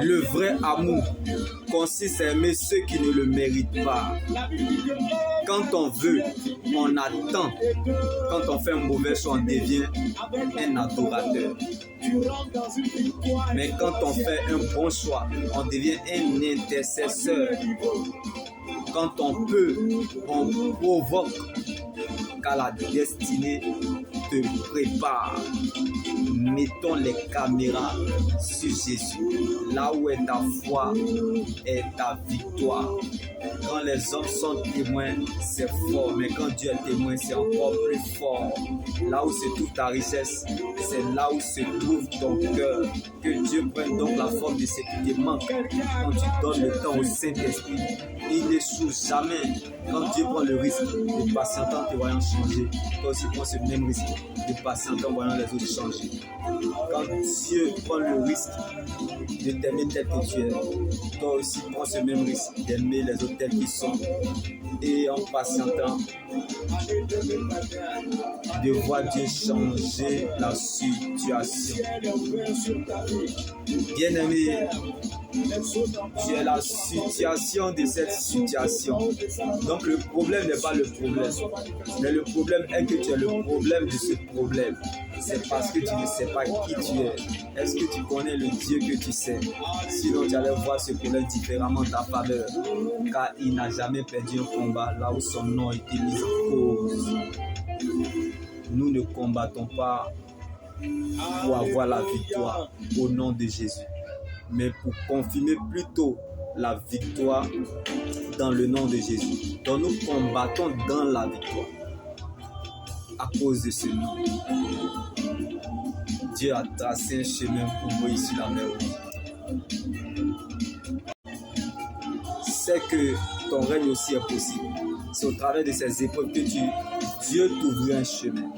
Le vrai amour consiste à aimer ceux qui ne le méritent pas. Quand on veut, on attend. Quand on fait un mauvais choix, on devient un adorateur. Mais quand on fait un bon choix, on devient un intercesseur. Quand on peut, on provoque, car la destinée te prépare. Mettons les caméras sur Jésus. Là où est ta foi, est ta victoire. Quand les hommes sont témoins, c'est fort. Mais quand Dieu est témoin, c'est encore plus fort. Là où se trouve ta richesse, c'est là où se trouve ton cœur. Que Dieu prenne donc la forme de ce qui te manque. Quand tu donnes le temps au Saint-Esprit, il n'échoue jamais. Quand Dieu prend le risque de patienter en te voyant changer, toi aussi prends ce même risque de patienter en voyant les autres changer. Quand Dieu prend le risque de t'aimer tel que tu es, toi aussi prends ce même risque d'aimer les autres tels qu'ils sont. Et en patientant, de voir Dieu changer la situation. Bien-aimé, tu es la situation de cette situation. Donc le problème n'est pas le problème. Mais le problème est que tu es le problème de ce problème. C'est parce que tu ne sais pas qui tu es. Est-ce que tu connais le Dieu que tu sais? Sinon tu allais voir ce problème différemment en ta faveur. Car il n'a jamais perdu un combat là où son nom a été mis en cause. Nous ne combattons pas pour avoir la victoire au nom de Jésus, mais pour confirmer plutôt la victoire dans le nom de Jésus. Donc nous combattons dans la victoire à cause de ce nom. Dieu a tracé un chemin pour vous ici la mer. C'est que ton règne aussi est possible. C'est au travers de ces épreuves que Dieu t'ouvre un chemin.